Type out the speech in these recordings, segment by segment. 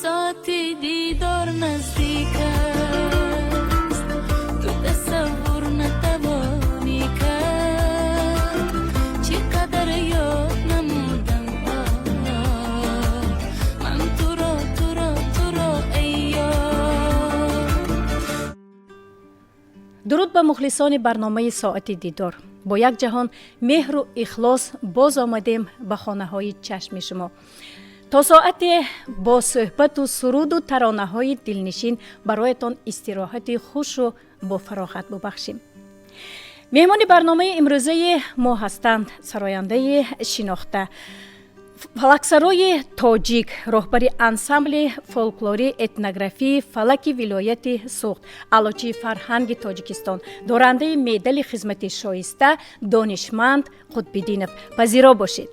ساعت دیدار نزدیک است، تو تصور نتوانی کرد چقدر یاد نمودم من تو را ای یار. درود به مخلصان برنامه ساعت دیدار. با یک جهان مهر و اخلاص باز آمدیم به خانه های چشم شما تا ساعت با صحبت و سرود و ترانه های دلنشین برایتان استراحت خوش و با فراغت ببخشیم. مهمان برنامه امروزه ما هستند سراینده شناخته فلکسرای تاجیک، رهبر انسامبل فولکلوری اتنوگرافی فلک ولایت سوخت، علوچی فرهنگ تاجیکستان، دارنده مدال خدمت شایسته دانشمند قطب‌الدینов. پذیرا باشید.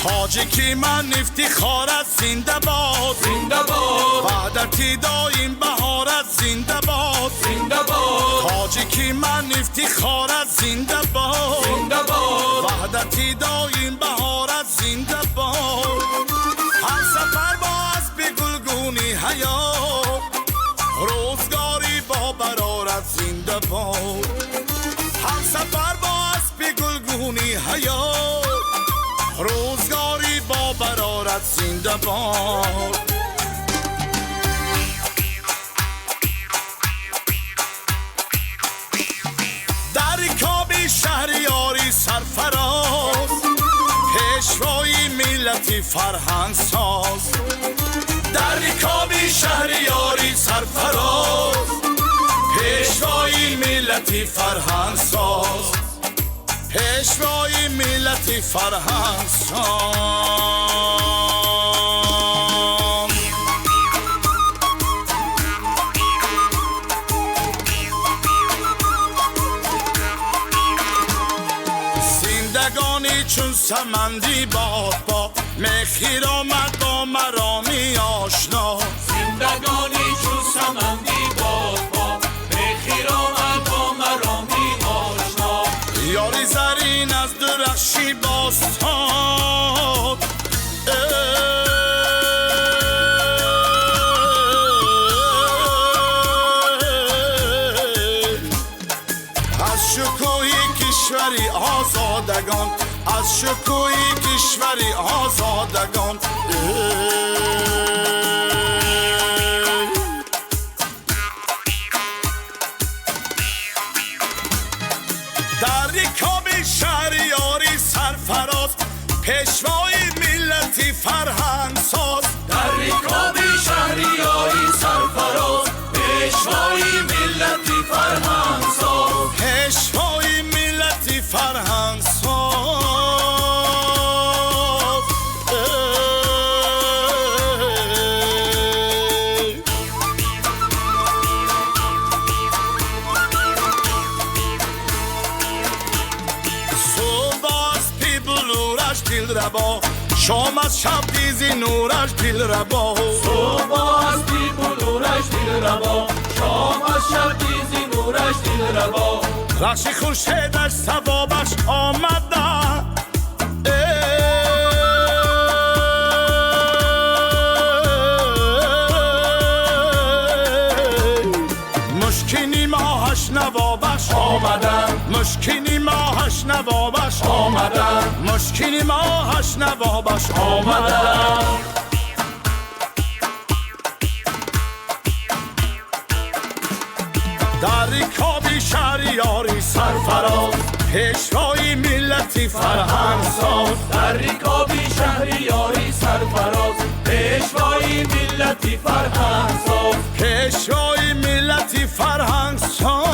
تاجیکی من افتخارت زنده باد، زنده باد. وحدتی دایم بهارت زنده باد، زنده باد. تاجیکی من افتخارت زنده باد، زنده باد. وحدتی دایم بهارت زنده باد. هر سفر با اسب گلگونی حیات، روزگاری با برارت زنده باد. هر سفر با اسب گلگونی حیات، روزگاری با برارت زنده باد. در رکاب شهریاری سرفراز، پیشوای ملتی فرهنگ ساز. در رکاب شهریاری سرفراز، پیشوای ملتی فرهنگ ساز. پیشوای ملتی فرهنگ ساز. زندگانی چون سمندی باد با مخیر آمد با مرامی آشنا. زندگانی چون سمندی باد با مخیر آمد با مرامی آشنا. یاری زرین از درخشی باستاد، از شکوهی کشوری آزادگان، از شکوهی کشوری آزادگان. در رکاب شهریاری سرفراز، پیشوای ملتی فرهنگ ساز. در رکاب شهریاری سرفراز، پیشوای ملتی فرهنگ ساز. پیشوای ملتی فرهنگ ساز. دلربا شام از شب دیزی نورش دلربا. صبح از دیب نورش دلربا، شام از شب دیزی نورش دلربا. رخش خورشیدش ثوابش آمده، مشکینی ماهش نوابش آمدن، مشکینی ماهش نوابش آمدن، مشکینی ماهش نوابش آمدن. در رکاب شهریاری سرفراز، پیشوای ملتی فرهنگ ساز. در رکاب شهریاری سرفراز، پیشوای ملتی فرهنگ ساز. پیشوای ملتی فرهنگ ساز.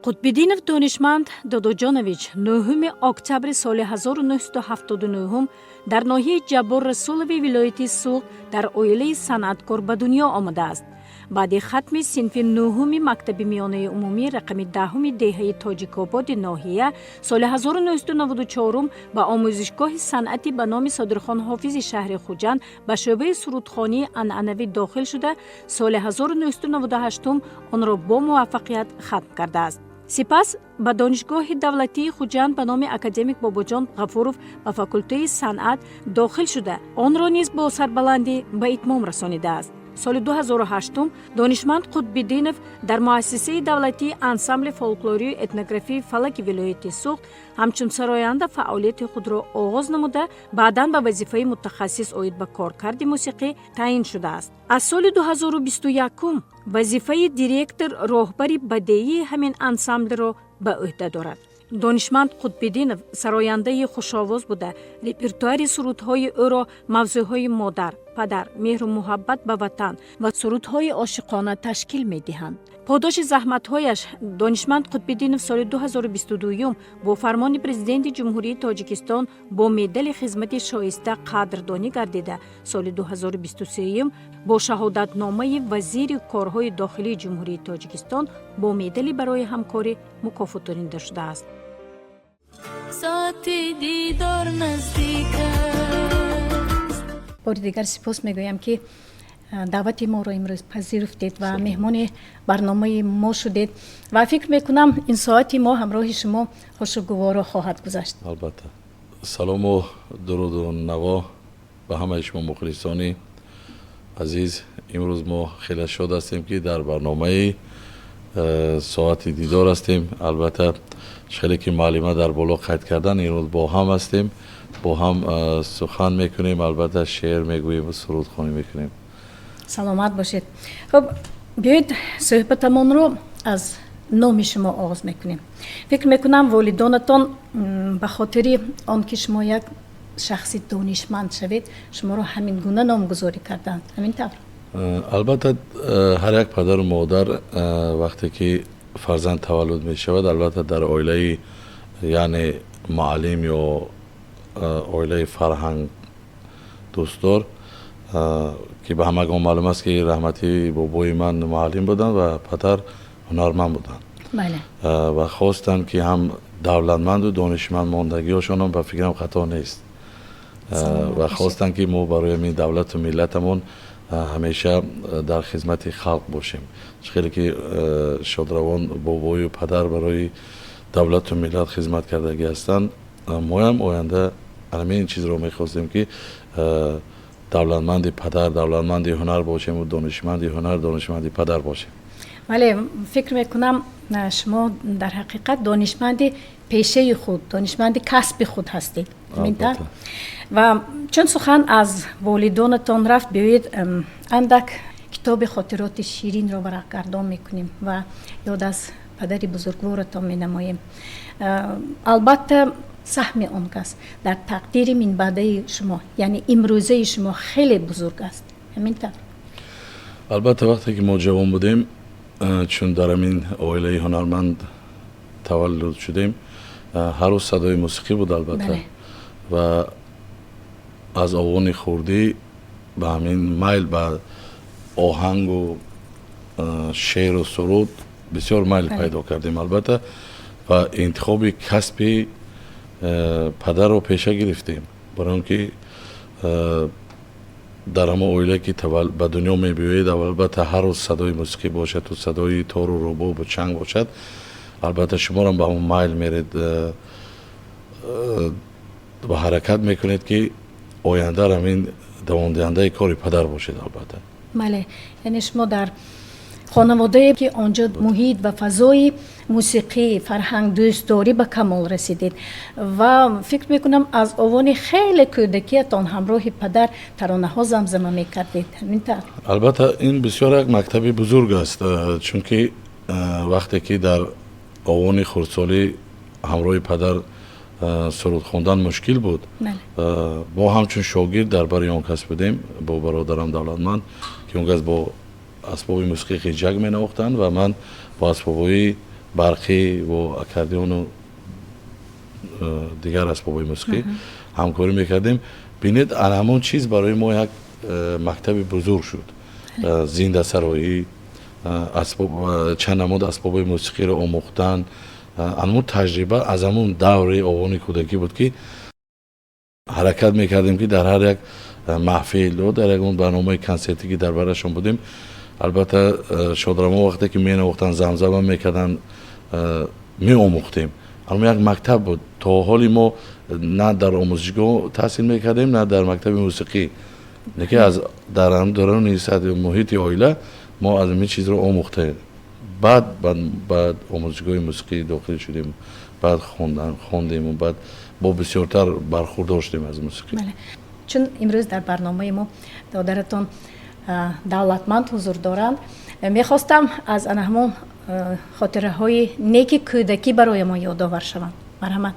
қутбиддинов донишманд додоҷонович 9 октябри соли 1979 дар ноҳияи ҷаббор расулови вилояти суғд дар оилаи санъаткор ба дунё омадааст. баъди хатми синфи 9 мактаби миёнаи умумӣ рақами 10 деҳаи тоҷикободи ноҳия соли 1994 ба омӯзишгоҳи санъати ба номи Содирхон ҳофизи шаҳри Хуҷанд ба шӯъбаи сурудхонии анъанавӣ дохил шуда, соли 1998 онро бо муваффақият хатм кардааст. сипас ба донишгоҳи давлатии Хуҷанд ба номи академик Бобоҷон Ғафуров ба факултаи санъат дохил шуда, онро низ бо сарбаландӣ ба итмом расонидааст. соли 2008 донишманд Қутбиддинов дар муассисаи давлатии ансамбли фолклорию этнографии Фалаки вилояти суғд ҳамчун сароянда фаъолияти худро оғоз намуда, баъдан ба вазифаи мутахассис оид ба коркарди мусиқӣ таъин шудааст. аз соли 2021 вазифаи директор роҳбари бадеии ҳамин ансамблиро ба ӯҳда дорад. донишманд Қутбиддинов сарояндаи хушовоз буда, репертуари сурудҳои ӯро мавзӯъҳои модар, падар, меҳру муҳаббат ба ватан ва сурудҳои ошиқона ташкил медиҳанд. подоши заҳматҳояш донишманд Қутбиддинов соли 2022 бо фармони президенти ҷумҳурии Тоҷикистон бо медали хизмати шоиста қадрдонӣ гардида, соли 2023 бо шаҳодатномаи вазири корҳои дохилии ҷумҳурии Тоҷикистон бо медали барои ҳамкорӣ мукофотонида шудааст. ساعت دیدار نزدیک است. бори дигар сипос мегӯям ки даъвати моро имрӯз пазируфтед ва меҳмони барномаи мо шудед ва фикр мекунам ин соати мо ҳамроҳи шумо хушугуворо хоҳад гузашт. албатта. салому дуруду наво ба ҳамаи шумо мухлисони азиз. имрӯз мо хеле шод ҳастем ки дар барномаи соати дидор ҳастем. албатта шахеле ки муаллима дар боло қайд кардан, имрӯз бо ҳам ҳастем, бо ҳам сухан мекунем, албатта шеър мегӯем, сурудхонӣ мекунем. саломат бошед. хуб, биёед суҳбатамонро аз номи шумо оғоз мекунем. фикр мекунам волидонатон ба хотири он ки шумо як шахси донишманд шавед, шуморо ҳамин гуна номгузорӣ карданд. ҳамин тавр? албатта ҳар як падару модар вақте ки фарзанд таваллуд мешавад, албатта дар оилаи яъне муаллим ё оилаи фарҳанг дӯстдор ки ба ҳамагон маълум аст ки раҳмати бобои ман муаллим буданд ва падар ҳунарманд буданд. бале. ва хостанд ки ҳам давлатманду донишманд мондагиҳошон ба фикрам хато нест. ва хостанд ки мо барои ҳамин давлату миллатамон ҳамеша дар хизмати халқ бошем. хеле ки шодравон бобою падар барои давлату миллат хизмат кардагӣ ҳастанд. моям оянда ҳамин чизро мехостем ки давлатманди падар, давлатманди ҳунар бошему, донишманди ҳунар, донишманди падар бошем. бале, фикр мекунам шумо дар ҳақиқат донишманди пешаи худ, донишманди касби худ ҳастед. Албатта. ва чун сухан аз волидонатон рафт, биёед андак китоби хотироти ширинро варақгардон мекунем ва ёд аз падари бузургворатон менамоем. албатта саҳми он кас дар тақдири минбаъдаи шумо, яъне имрӯзаи шумо хеле бузург аст. ҳамин тавр? албатта вақте ки мо ҷавон будем, чун дар ҳамин оилаи ҳунарманд таваллуд шудем, ҳар рӯз садои мусиқӣ буд албатта. ва аз овони хурдӣ ба ҳамин майл ба оҳангу шеъру суруд бисёр майл пайдо кардем албатта ва интихоби касби падарро пеша гирифтем, барои он ки дар ҳама оилае ки ба дунё мебиёед, албатта ҳар рӯз садои мусиқӣ бошаду садои тору рӯбобу чанг бошад, албатта шуморо ба ҳамон майл меред ба ҳаракат мекунед ки оянда ҳамин давомдиҳандаи кори падар бошед. албатта бале, яъне шумо дар хонаводае ки онҷо муҳит ва фазои мусиқӣ, фарҳанг, дӯстдорӣ ба камол расидед ва фикр мекунам аз овони хеле кӯдакиятон ҳамроҳи падар таронаҳо замзама мекардед. ҳамин тавр? албатта ин бисёр як мактаби бузург аст, чунки вақте ки дар овони хурдсолӣ ҳамроҳи падар суруд хондан мушкил буд, мо ҳамчун шогирд дар бари он кас будем бо бародарам давлатманд ки он кас бо асбоби мусиқӣ хиҷак менавохтанд ва ман бо асбобҳои برقی و اکاردیون و دیگر اسباب موسیقی همکاری میکردیم. بینید همون چیز برای ما یک مکتب بزرگ شد. زنده سرایی، اسباب چند نماد اسباب موسیقی رو آموختن. همون تجربه از همون دوره آوان کودکی بود که حرکت میکردیم که در هر یک محفل و در یک اون برنامه کنسرتی که در برشون بودیم. البته شادرما وقتی که می نواختن زمزمه میکردن می آموختیم. اما یک مکتب بود. تا حالی ما نه در آموزشگاه تحصیل میکردیم نه در مکتب موسیقی. نکه از در هم درون محیط عائله ما از این چیز رو آموخته. بعد آموزشگاه موسیقی داخل شدیم. بعد خوندیم و بعد با بسیارتر برخورد داشتیم از موسیقی. بله. چون امروز در برنامه ما دادرتون دولتمند حضور دارند، میخواستم از همون خاطره های نیک کودکی برای ما یادآور شوند. مرحمت.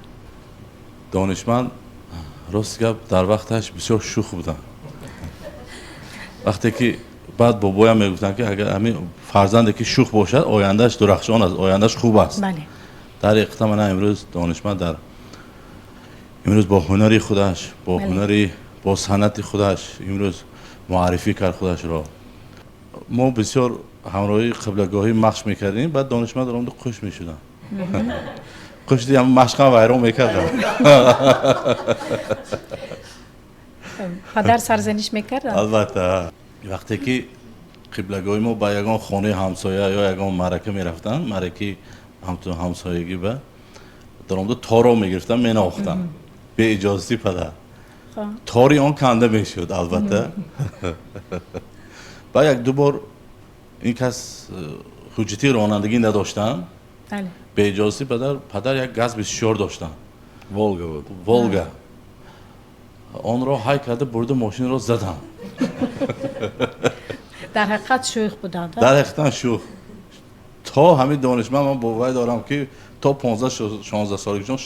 دانشمند راست گپ در وقتش بسیار شوخ بودن. وقتی که بعد بابایم میگفتن که اگر همین فرزندی که شوخ باشد آیندهش درخشان است، آیندهش خوب است. بله. در حقیقت من امروز دانشمند در امروز با هنری خودش، با هنری با صنعت خودش امروز معرفی کرد خودش را. ما بسیار همراهی قبلگاهی مخش میکردیم، بعد دانشمند در اون خوش میشدن. خوش دیدم مشقم ویران میکردم. پدر سرزنش میکردن؟ البته وقتی که قبلگاهی ما با یگان خانه همسایه یا یگان مرکه میرفتن، مرکه همسایگی به در اونجا تارو میگرفتن میناختن به اجازه پدر. تاری آن کنده میشد البته. با یک دو بار این کس حجتی رانندگی نداشتن. بله. به اجازه پدر یک گاز بسیار داشتن. ولگا بود. ولگا. آن را های کرده برده ماشین را زدن. در حقیقت شوخ بودند. در حقیقت شوخ. تا همین دانشمند من باور دارم که تا 15-16 سالگیشون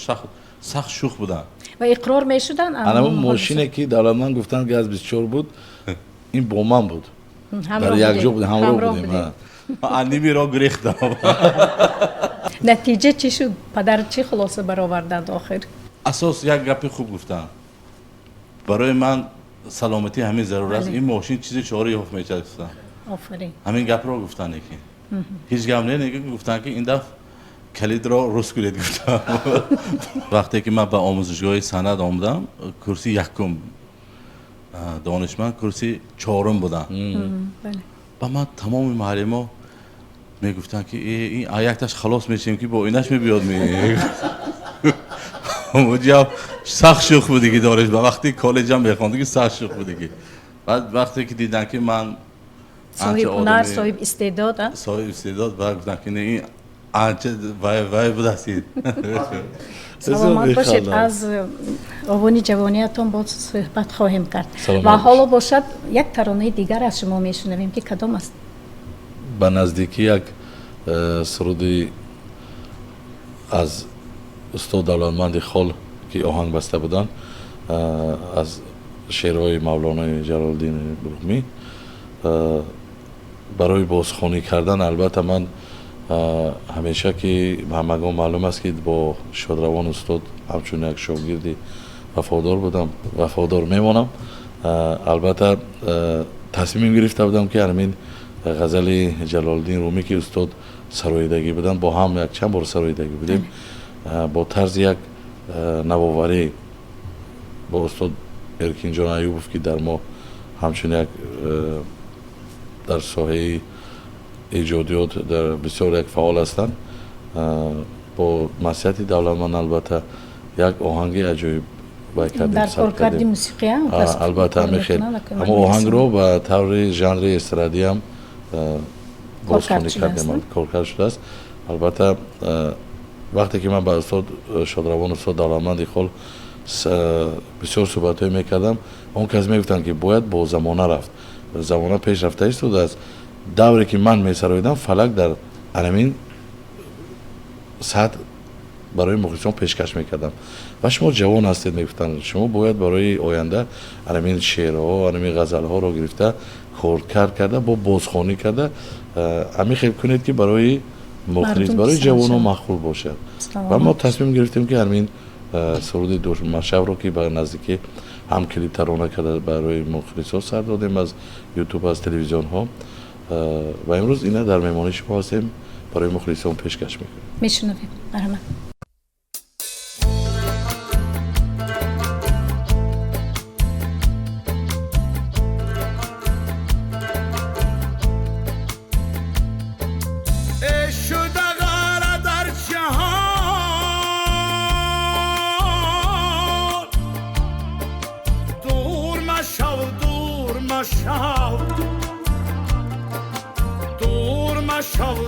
سخت شوخ بودن. و اقرار میشدن. همون ماشینی که دولتمند گفتن گاز 24 بود، این با من بود. در یک جا بود، همراه بودیم. انیمی را گریختم. نتیجه چی شد؟ پدر چی خلاصه برآوردند آخر؟ اساس یک گپ خوب گفتن. برای من سلامتی همین ضرور است. این ماشین چیزی چهاری یافت میچرد گفتن. آفرین. همین گپ را گفتن که هیچ گپ نه گفتن که این دفعه کلید را رست کنید گفتم. وقتی که من به آموزشگاه صنعت آمدم، کرسی یکم دانشمند کرسی چهارم بودن. بله. و من تمام معلم میگفتن که این آیکتش خلاص میشیم که با اینش میبیاد اونجا سخت شوخ بودی که دارش. و وقتی کالج هم میخوندی که سخت شوخ بودی که بعد وقتی که دیدن که من صاحب هنر، صاحب استعداد، صاحب استعداد و گفتن که این آنچه وای بودستید. سلامت باشید. از آوان جوانیتون با صحبت خواهیم کرد سلامت و حالا باشد یک ترانه دیگر از شما میشنویم که کدام است؟ به نزدیکی یک سرودی از استاد دولتمند خال که آهنگ بسته بودن از شعرهای مولانا جلال‌الدین رومی برای بازخوانی کردن. البته من همیشه که همگان معلوم است که با شادروان استاد همچون یک شاگردی وفادار بودم، وفادار میمانم. البته تصمیم گرفته بودم که همین غزل جلال‌الدین رومی که استاد سراییدگی بودن، با هم یک چند بار سراییدگی بودیم، با طرز یک نوآوری با استاد ارکین جان ایوبوف که در ما همچون یک در ساحه ایجادیات در بسیار یک فعال هستند، با مسئله دولتمند البته یک آهنگ عجیب کردیم، در کارکردی موسیقی هم البته همه خیلی اما آهنگ رو به طور ژانر استرادی هم بازخوانی کردیم، کارکرد شده است. البته وقتی که من با استاد شادروان استاد دولتمند خال بسیار صحبت‌های میکردم، اون کس میگفتن که باید با زمانه رفت، زمانه پیش رفته است و از دوری که من میسراییدم فلک در همین سطح برای مخلصان پیشکش میکردم و شما جوان هستید میگفتن شما باید برای آینده همین شعرها همین غزلها رو گرفته کارکرد کرده با بازخوانی کرده همین خیلی کنید که برای مخلص مردم برای پسند جوان شد. و مقبول باشه سلام. و ما تصمیم گرفتیم که همین سرود دوشمشب رو که به نزدیکی هم کلیپ ترانه کرده برای مخلص ها سر دادیم از یوتیوب از تلویزیون ها و امروز اینا در مهمانی شما هستیم برای مخلصان پیشکش میکنیم. میشنویم. مرحبا.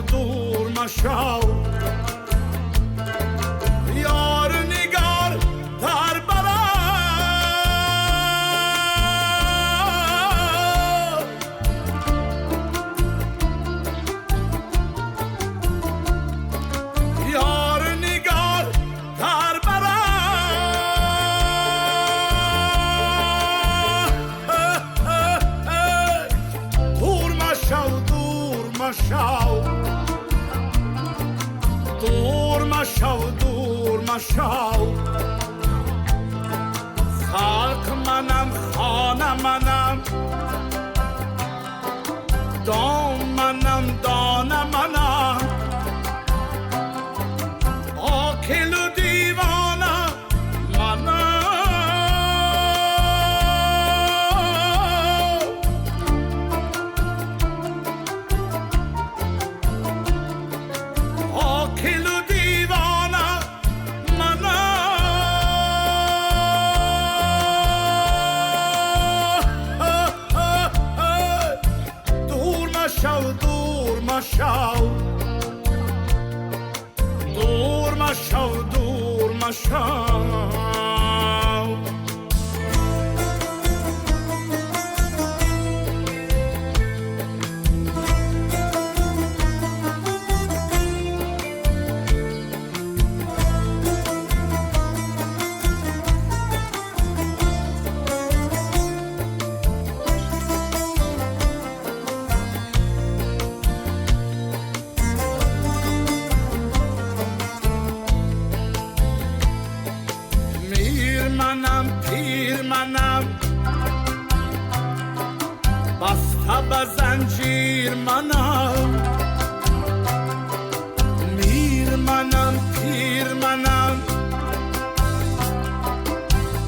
دور مشو یار نگار در برا یار نگار در برا دور مشو دور مشو خلق منم خانه منم دام منم دانه منم آکل و دیوانه منم آکل و دور مشو پیر منم بسته به زنجیر منم میر منم پیر منم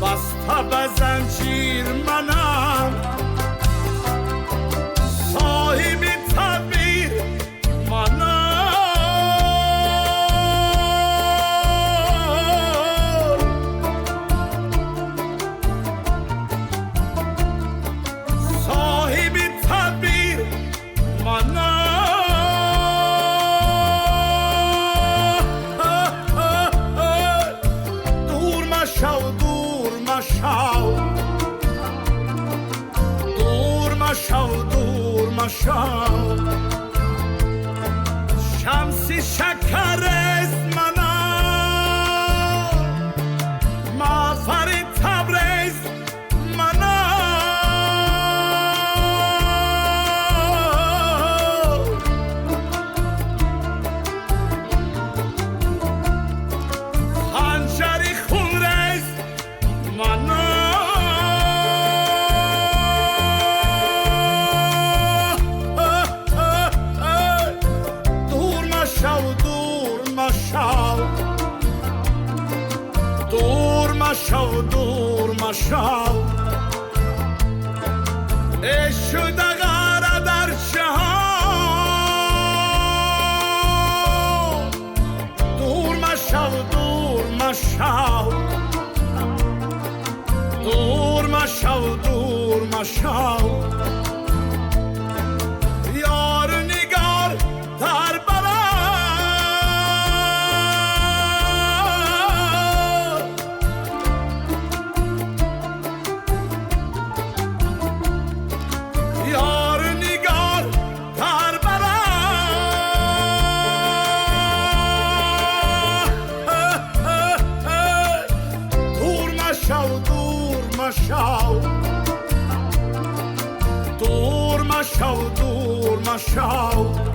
بسته به زنجیر منم صاحب تعبیر منم دور مشو شمسی شکر است منم مافر تبریز منم خنجری خونریز منم دور مشو شده غره در جهان دور مشو دور مشو یار نگار در برا دور مشو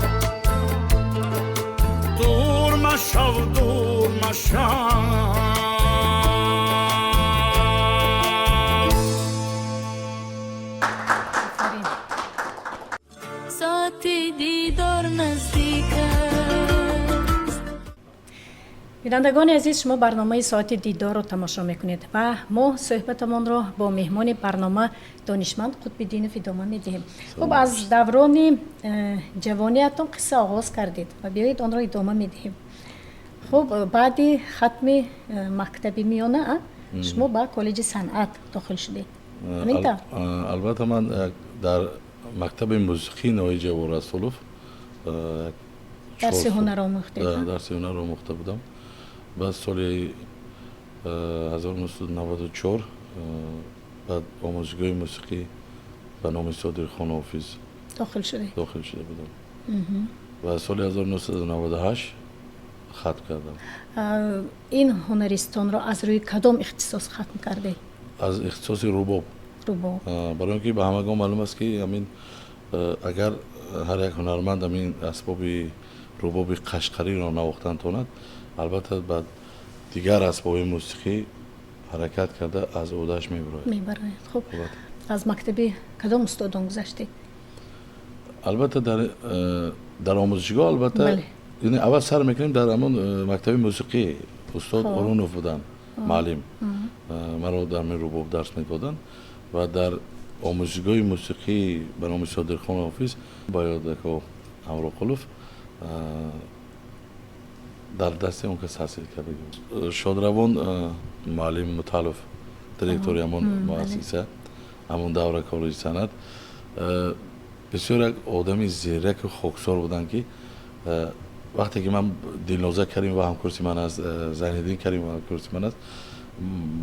شو دور مشان ساعت دیدار نزدیک است. بینندگان عزیز، شما برنامه ساعت دیدار رو تماشا میکنید و ما صحبتمان رو با مهمان برنامه دانشمند قطب‌الدین فیدامان میدهیم. خب از دوران جوانیتون قصه آغاز کردید و بیایید آن را ادامه میدهیم. خب بعد ختم مکتب میانه شما با کالج صنعت داخل شدید. همینطور؟ البته من در مکتب موسیقی نوای جوار رسولوف درس هنر آموخته درس هنر آموخته بودم. بعد سال 1994 بعد آموزشگاه موسیقی به نام صادق خان حافظ داخل شده بودم و سال 1998 ختم کردم. این هنرستان را از روی کدام اختصاص ختم کرده؟ از اختصاص رباب. برای اینکه به همگان معلوم است که همین اگر هر یک هنرمند همین اسباب رباب قشقری را نواختن تواند، البته بعد دیگر اسباب موسیقی حرکت کرده از عهده‌اش میبراید. خب از مکتب کدام استادان گذشته؟ البته در آموزشگاه البته یعنی اول سر میکنیم در همون مکتب موسیقی استاد اورونوف بودن معلم مرا در رباب درس میدادن و در آموزشگاه موسیقی به نام صادق خان حافظ با یادکو امروقلوف در دست اون کس حاصل کرده. شادروان معلم متعلف دیرکتوری همون مؤسسه همون دوره کالج صنعت بسیار آدمی زیرک و خاکسار بودن که وقتی که من دلنوزه کریم و همکرسی من از زینالدین کریم و همکرسی من است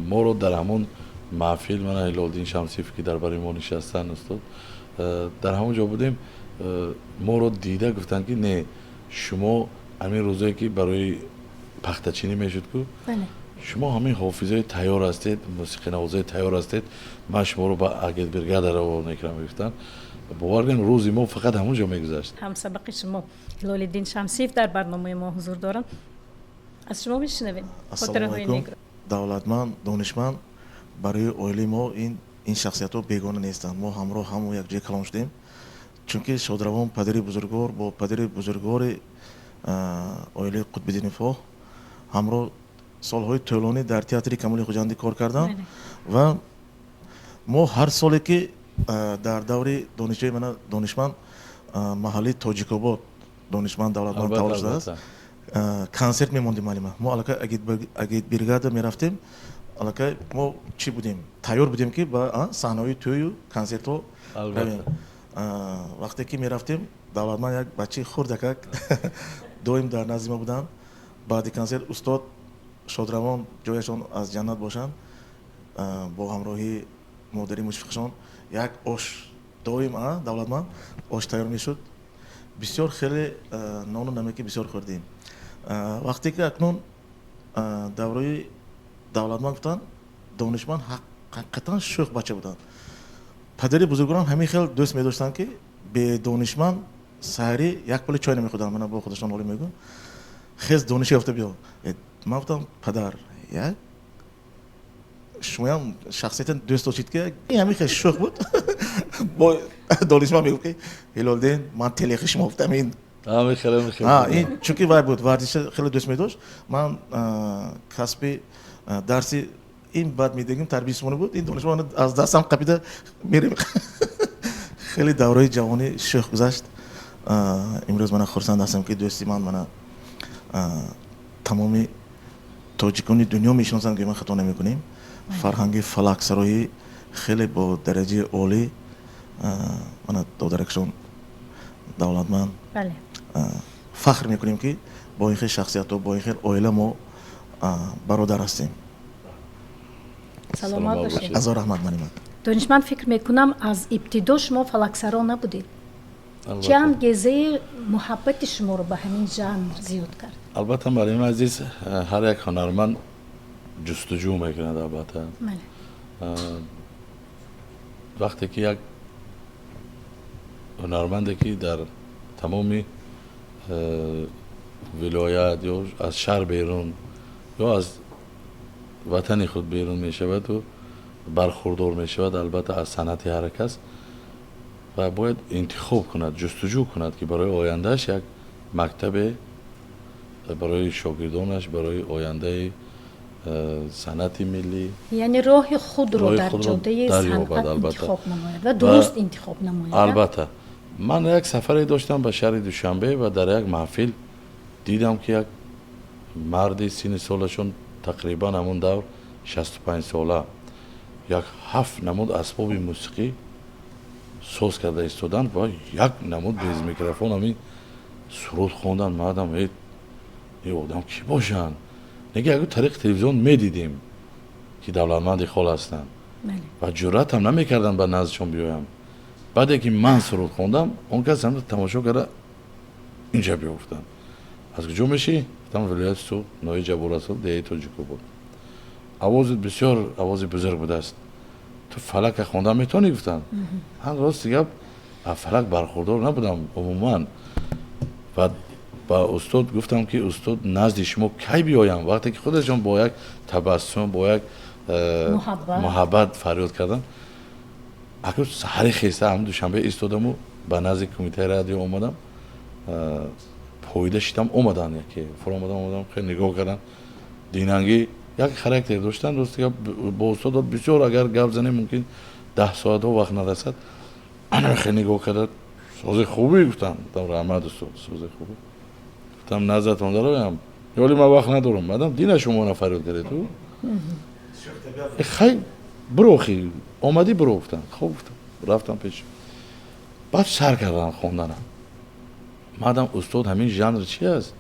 ما رو در همون محفل من هلالدین شمسیف که در برای ما نشستن استاد در همون جا بودیم ما رو دیده گفتن که نه شما همین روزایی که برای پختچینی میشد که شما همین حافظه تیار هستید موسیقی نوازه تیار هستید من شما رو با اگید برگرد رو نکرم گفتن باورگن روزی ما فقط همونجا میگذشت. هم سبق شما هلالدین شمسیف در برنامه ما حضور دارن. از شما بشنویم. السلام علیکم. دولتمند دانشمند برای اویلی ما این شخصیت ها بیگانه نیستند. ما همراه هم یک جای کلام شدیم چون که شادروان پدر بزرگوار با پدر بزرگوار اویلی قطب‌الدین فاه همراه سالهای طولانی در تئاتر کمال خوجندی کار کردن و ما هر سالی که در دوره دانشجوی من دانشمند محلی تاجیک‌آباد دانشمند دولتمند تولد شده است کنسرت می‌موندیم معلم ما البته اگه بریگاد می‌رفتیم البته ما چی بودیم تیار بودیم که با صحنه‌های توی و کنسرت ها وقتی که می‌رفتیم دولتمند یک بچه خردک دویم در نزد ما بودن بعد کنسرت استاد شادروان جایشان از جنت باشند با همراهی مادری مشفقشان یک آش دایم دولتمند آش تیار میشد بسیار خیلی نان و نمکی بسیار خوردیم. وقتی که اکنون دوره دولتمند گفتن دانشمند حقیقتا شوخ بچه بودن پدر بزرگوارم همین خیلی دوست می داشتن که به دانشمند سحری یک پله چای نمیخوردن من با خودشان حالی میگم خیز دانش یافته بیا من گفتم پدر یک شما هم شخصیت دوست داشتید که این همین خیلی شوخ بود با دانشمند میگفت که هلالدین من تلیخ شما گفتم این این چون که وای بود ورزش خیلی دوست می داشت من کسب درسی این بعد میدگیم تربیتمون بود این دانشمند از دستم قپیده میریم خیلی دوره جوانی شوخ گذشت. امروز من خرسند هستم که دوستی من تمامی تاجیکانی دنیا میشناسن که من خطا نمیکنیم فرهنگ فلک سرایی خیلی با درجه عالی من دادرکشون دولتمند فخر میکنیم که با این خیلی شخصیت و با این خیلی عائله ما برادر هستیم. سلامت باشید. از رحمت منیم. دانشمند فکر میکنم از ابتدا شما فلکسرا نبودید. چه انگیزه محبت شما رو به همین ژانر زیاد کرد؟ البته مریم عزیز هر یک هنرمند جستجو میکنه البته. وقتی که یک هنرمندی که در تمامی ولایت یا از شهر بیرون یا از وطن خود بیرون می شود و برخوردار می شود البته از صنعت حرکت است و باید انتخاب کند جستجو کند که برای آیندهش یک مکتب برای شاگردانش برای آینده صنعت ملی یعنی راه خود رو راه در خود رو جاده دریابد، صنعت البته. انتخاب نماید و درست انتخاب نماید. البته من یک سفری داشتم به شهر دوشنبه و در یک محفل دیدم که یک مرد سن سالشون تقریبا همون دور 65 ساله یک 7 نمود اسباب موسیقی ساز کرده ایستادند و یک نمود بیز میکروفون همین سرود خوندن. مردم این آدم کی باشن؟ نگه اگه طریق تلویزیون میدیدیم که دولتمند خال هستن بله. و جرأت هم نمیکردن به نزدشون بیایم. بعد که من سرود خوندم اون کس هم تماشا کرده اینجا بیافتن. از کجا میشی؟ گفتم ولایت سوخت نوی جبور رسول دیه توجیکو بود. آوازت بسیار آواز بزرگ بوده است. تو فلک خوندن میتونی؟ گفتن من راست دیگه فلک برخوردار نبودم عموما. و با استاد گفتم که استاد نزد شما کی بیایم؟ وقتی که خودشون با یک تبسم با یک محبت فریاد کردن. اگر سحری خیسته هم دوشنبه ایستادم و به نزد کمیته رادیو اومدم پایده شدم اومدن یکی فرا اومدم خیلی نگاه کردن دیننگی یک خاراکتر داشتن دوستی با استاد بسیار اگر گپ زنیم ممکن 10 ساعت ها وقت نرسد. انا خیلی نگاه کردن ساز خوبی گفتم رحمت استاد ساز خوبی گفتم نزدتون دارم ولی من وقت ندارم. بعدم دین شما نفرد کرد تو خیلی برو خیلی اومدی برو گفتن خوب گفتم رفتم پیش بعد سر کردن خوندنم. مادام استاد همین ژانر چی است؟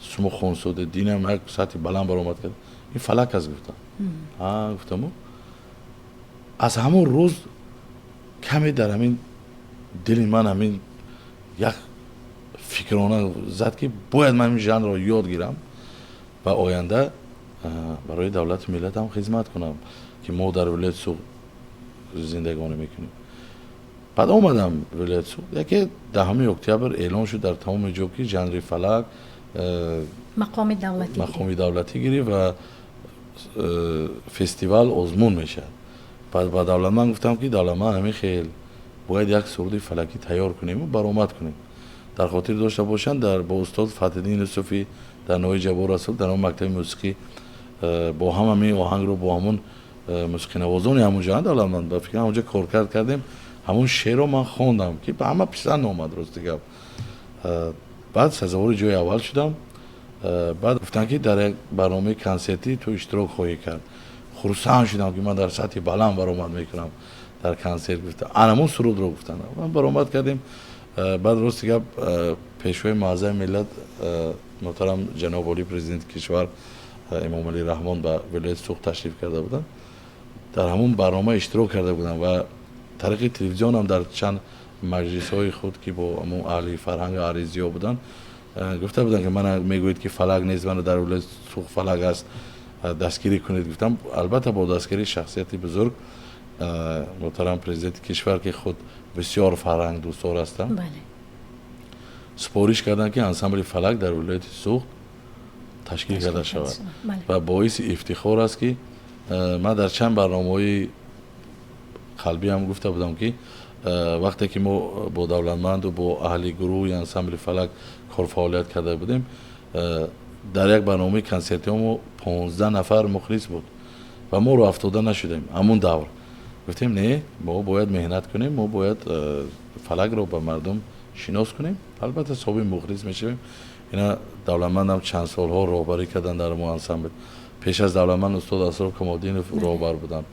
شما خونسوده دینم یک ساعتی بلند برآمد کرد این فلک از گفتم گفتم از همون روز کمی در همین دل من همین یک فکرانه زد که باید من این ژانر رو یاد گیرم و آینده برای دولت و ملت هم خدمت کنم که ما در ولایت سوخت زندگانی میکنیم. بعد آمدم ولایت سوخت یکی 10 اکتبر اعلان شد در تمام جا که ژانر فلک مقام دولتی گیری و فستیوال آزمون میشه. بعد با دولت من گفتم که دولت من همین خیلی باید یک سرود فلکی تیار کنیم و برآمد کنیم. در خاطر داشته باشن در با استاد فتحالدین صوفی در نوی جبور رسول در اون مکتب موسیقی با هم همین آهنگ رو با همون موسیقی نوازانی همونجا دولت من با فکر همونجا کار کردیم همون شعر رو من خوندم که به همه پسند اومد راست دیگه. بعد سزاوار جای اول شدم. بعد گفتن که در یک برنامه کنسرتی تو اشتراک خواهی کرد. خرسند شدم که من در سطح بلند برآمد میکنم در کنسرت. گفتن انمون سرود رو گفتن من برآمد کردیم. بعد راست دیگه پیشوای معظم ملت محترم جناب علی پرزیدنت کشور امام علی رحمان به ولایت سوخت تشریف کرده بودن. در همون برنامه اشتراک کرده بودن و طریق تلویزیون هم در چند مجلس های خود که با همون اهل فرهنگ عریضی ها بودن گفته بودن که من میگوید که فلک نیست من در ولایت سوخت فلک است دستگیری کنید. گفتم البته با دستگیری شخصیتی بزرگ محترم پرزیدنت کشور که خود بسیار فرهنگ دوستدار هستن بله. سپارش کردن که انسامبل فلک در ولایت سوخت تشکیل کرده شود بله. و باعث افتخار است که من در چند برنامه‌های قلبی هم گفته بودم که وقتی که ما با دولتمند و با اهل گروه انسامبل فلک کار فعالیت کرده بودیم در یک برنامه کنسرتی ما 15 نفر مخلص بود و ما رو افتاده نشدیم همون دور. گفتیم نه ما باید مهنت کنیم ما باید فلک رو به مردم شناس کنیم البته صاحب مخلص میشیم. اینا دولتمند هم چند سال ها راهبری کردن در ما انسامبل. پیش از دولتمند استاد اسرار کمالدین راهبر بودن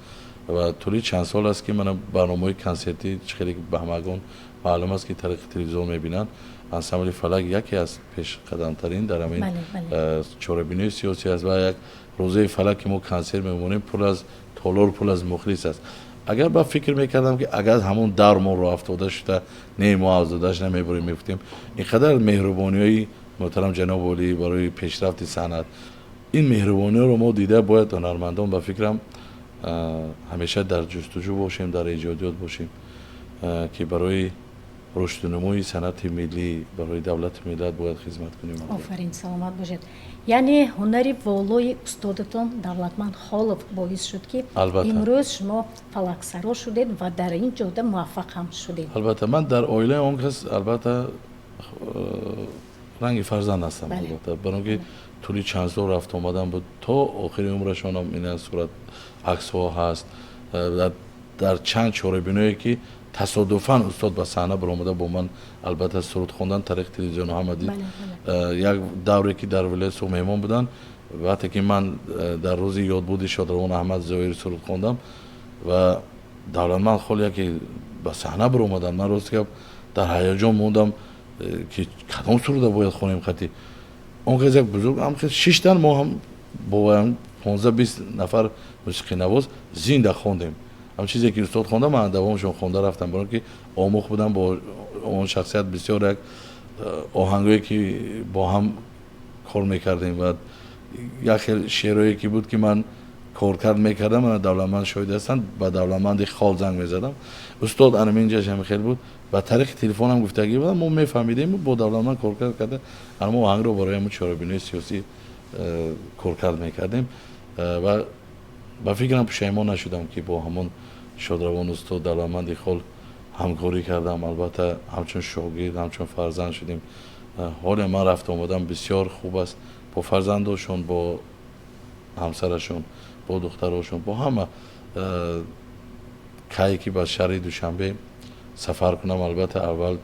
و طوری چند سال است که من برنامه کنسرتی خیلی بهمگان معلوم است که طریق تلویزیون میبینن انسامبل فلک یکی از پیش قدم ترین در همین چاره‌بینی سیاسی است و یک روزه فلک که ما کنسرت میمونیم پر از تالار پر از مخلص است. اگر با فکر میکردم که اگر همون در ما رو افتاده شده نه ما آزادش نمیبریم میفتیم اینقدر مهربانی های محترم جناب علی برای پیشرفت صنعت این مهربانی رو ما دیده باید هنرمندان با فکرم همیشه در جستجو باشیم در ایجادیات باشیم که برای رشد و نموی صنعت ملی برای دولت ملت باید خدمت کنیم. آفرین، سلامت باشید. یعنی هنری والای استادتون دولتمند خالق باعث شد که البته. امروز شما فلکسرا شدید و در این جهت موفق هم شدید. البته من در اویله اون کس البته رنگی فرزند هستم. بله. البته برای که طولی چند سال رفت آمدن بود تا آخر عمرشان هم این صورت عکس ها هست. در چند چهاره‌بینایی که تصادفاً استاد به صحنه برآمده با من البته سرود خواندن طریق تلویزیون هم دید. یک دوره که در ولایت سوم مهمان بودن وقتی که من در روز یادبود شادروان احمد ظاهری سرود خواندم و دولتمند خیلی که به صحنه برآمدن من روز که در هیجان موندم که کدام سرود باید خوانیم خطی اون یک بزرگ هم که 6 تن ما هم با 15-20 نفر موسیقی نواز زنده خواندیم. هم چیزی که استاد خوانده من دوامشون خونده رفتم برای که آموخت بودم با اون شخصیت بسیار یک آهنگایی که با هم کار میکردیم و یک خیلی شعرهایی که بود که من کار کرد میکردم من دولتمند شاهد هستن با دولتمند خال زنگ میزدم استاد انم اینجاش هم خیلی بود با طریق تلفن هم گفتگی بودم ما میفهمیدیم با دولتمند کار کرده اما آهنگ رو برای همون چهاره‌بینی سیاسی کار کرد میکردیم و با فکرم پشیمان نشدم که با همون شادروان استاد دولتمند خال همکاری کردم. البته همچون شاگرد همچون فرزند شدیم. حال من رفت آمدم بسیار خوب است با فرزنداشون با همسرشون با دختراشون با همه کایی که با شهر دوشنبه سفر کنم. البته اول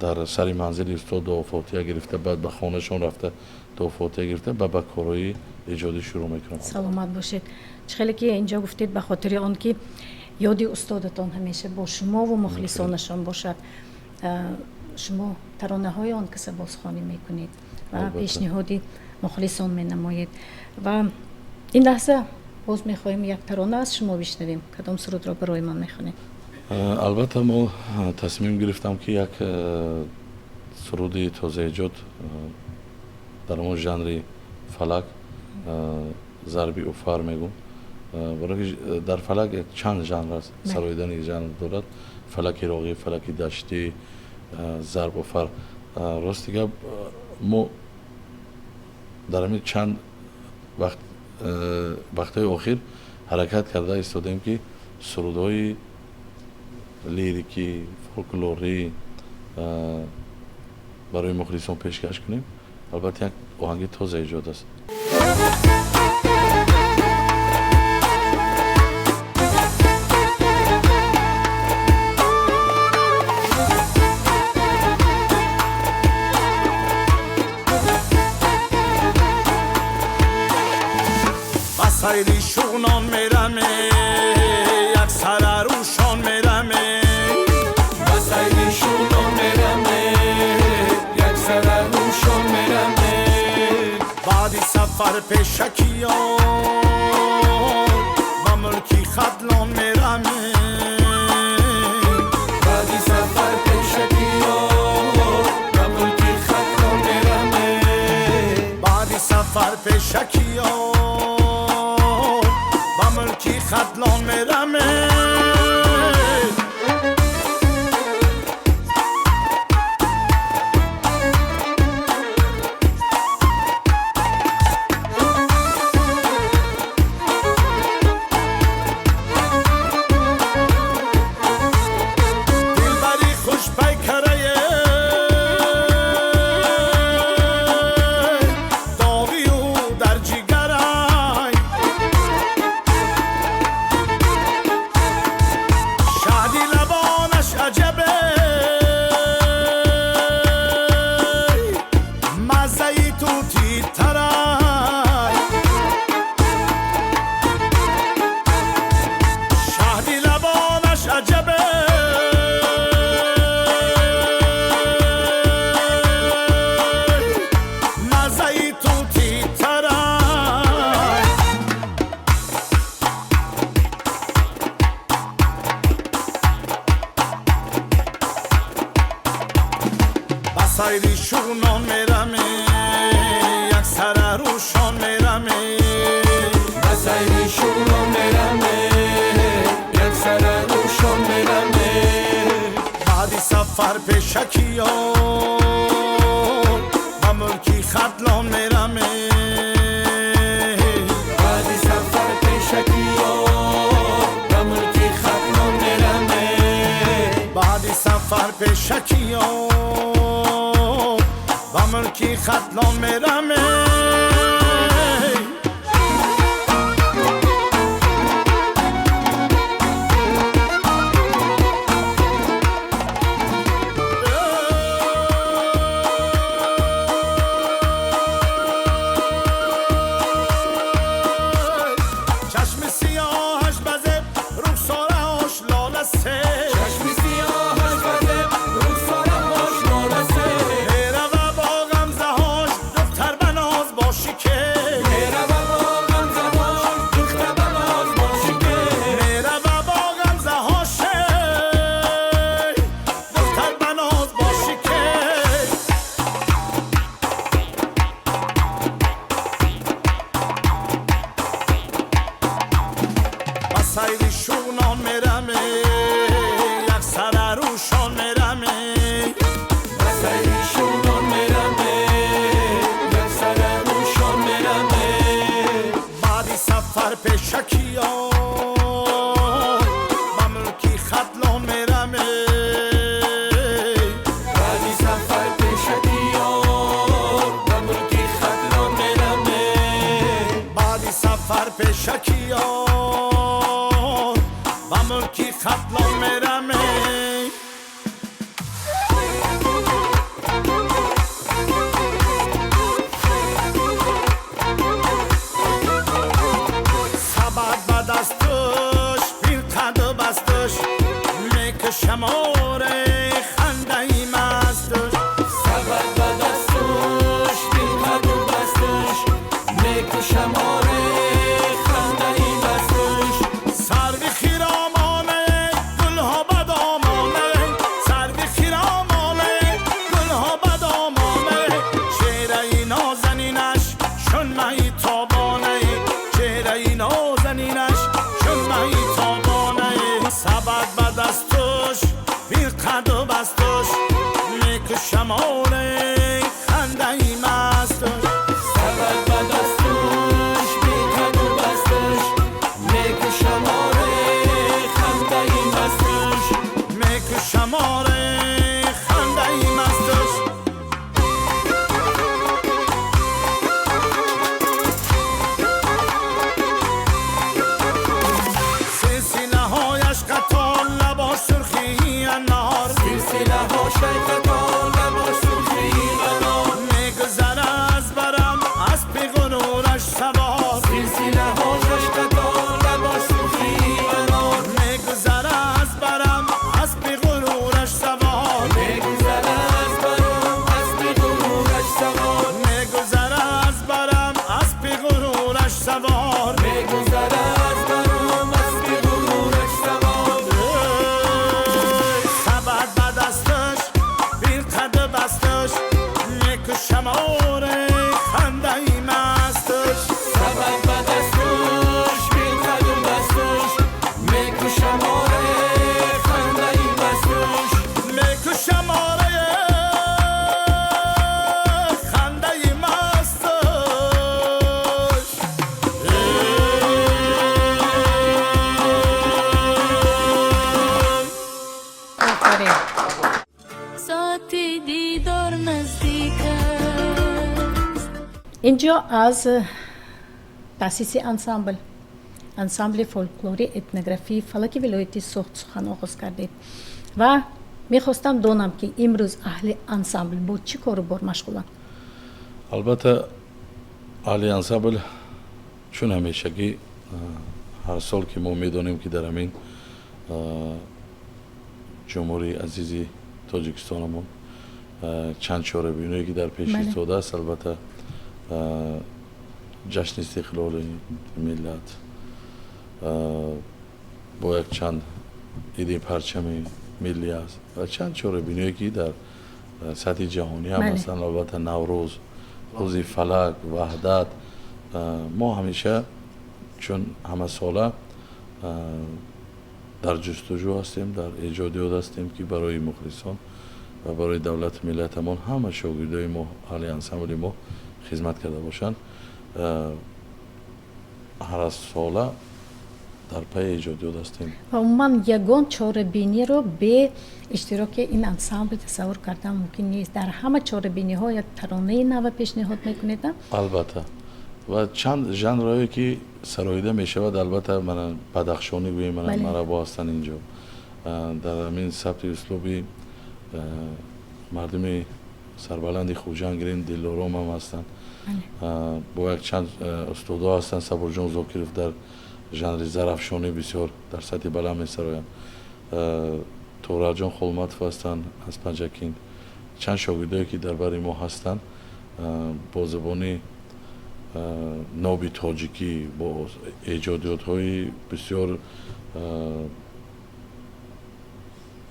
در سری منزل استاد دعافاتیه گرفته بعد به خانهشون رفته دعافاتیه گرفته بعد به کارهای ایجادی شروع میکنم. سلامت باشید. خیلی که اینجا گفتید به خاطر آن که یادی استادتان همیشه با شما و مخلصانشان باشد. شما ترانه های آن کس بازخوانی میکنید و پیشنهادی مخلصان مینمایید و این لحظه باز میخواهیم یک ترانه از شما بشنویم. کدام سرود را برای من میخوانید؟ البته ما تصمیم گرفتم که یک سرودی تازه ایجاد در اون ژانر فلک ضربی و فر میگم برای در فلک یک چند ژانر است سرایدن یک ژانر دارد فلک راقی فلک دشتی ضرب و فر راست دیگه ما در همین چند وقتهای اخیر حرکت کرده ایستادیم که سرودهای لیریکی فولکلوری برای مخلصان پیشکش کنیم. البته یک آهنگ تازه ایجاد است. سیری شونان میرمه یک سر روشان میرمه و سیری شونان میرمه یک سر روشان میرمه بعدی سفر پیشکیان و ملکی خدلان میرمه بعدی سفر پیشکیان و ملکی خدلان میرمه بعدی سفر پیشکیان کی خدلان میرمه دلبری خوش بیکره داغی و در جگرای شادی لبانش عجبه مزهی توتی ترای شادی لبانش عجبه مزهی توتی ترای سیری شونان میرمه یک سر روشان میرمه و سیری شونان میرمه یک سر روشان میرمه بعدی سفر پیش پیشکیان و ملکی خطلان میرمه بعدی سفر پیشکیان و ملکی خطلان میرمه بعدی سفر پیشکیان و ملکی خطلان میرمه سایری شونان میرمه یک سر روشان میرمه سایری شونان میرمه یک سر روشان میرمه بعدی سفر پیشکیان با ملکی خطلان میرمه بعدی سفر پیشکیان با ملکی خطلان میرمه بعدی سفر پیشکیان ملکی خطلان میرمه سبد به دستش پیر قد و بستش میکشم آره خنده ای مستش سبد به دستش پیر قد و بستش میکشم آره خنده ای مستش سروی خیرام شماره خنده ای مستش سبد به دستش بیکد و بستش میک شماره خنده ای مستش میک شماره خنده ای مستش سلسله هایش قطار لباس سرخی انار سلسله هاش قطار اینجا از تاسیس انسامبل فولکلوری اتنوگرافی فلک ولایتی سوخت سخن آغاز کردید و میخواستم دونم که امروز اهل انسامبل با چی کار و بار مشغولن؟ البته اهل انسامبل چون همیشگی هر سال که ما میدونیم که در همین جمهوری عزیزی تاجیکستانمون چند چهاره‌بینی که در پیش ایستاده است، البته جشن استقلال ملت با یک چند ایده پرچم ملی است و چند چهاره‌بینی که در سطح جهانی هم هستند. البته نوروز، روز فلک، وحدت، ما همیشه چون همه ساله در جستجو هستیم، در ایجادیات هستیم که برای مخلصان و برای دولت ملتمون همه شاگردای ما اهل انسامبل ما خدمت کرده باشند. هر ساله در پی ایجادیات هستیم. و عموما یگان چاره‌بینی رو به اشتراک این انسامبل تصور کردن ممکن نیست. در همه چاره‌بینی ها یک ترانه نو پیشنهاد میکنید؟ البته و چند ژانرهایی که سراییده می شود، البته من بدخشانی گوییم، من مربا هستن اینجا در همین ثبت اسلوبی مردم سربلند خوجنگرین دلارام هم هستن. با یک چند استادا هستن، صبر جان زاکرف در ژانر ظرفشانی بسیار در سطح بالا می سراین، تورا جان خلمتف هستن از پنجکین، چند شاگردایی که در بر ما هستن با زبان نوبی تاجیکی با ایجادیات های بسیار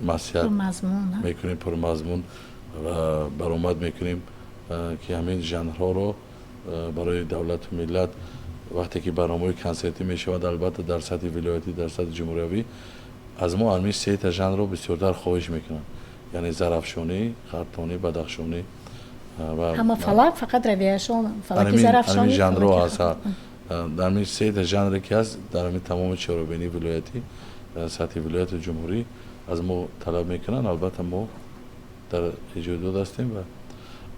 مسیحت میکنیم، پر مضمون و برآمد میکنیم که همین ژانرها رو برای دولت و ملت وقتی که برنامه کنسرتی میشود، البته در سطح ولایتی، در سطح جمهوری، از ما همین سه تا ژانر رو بسیارتر خواهش میکنن، یعنی ظرفشانی، خرطانی، بدخشانی و اما فلک فقط رویشون فلکی ظرفشانی همین ژانر هست. در همین سه تا ژانر که هست در همین تمام چهاربینی ولایتی، سطح ولایت جمهوری از ما طلب میکنن. البته ما در ایجاد هستیم و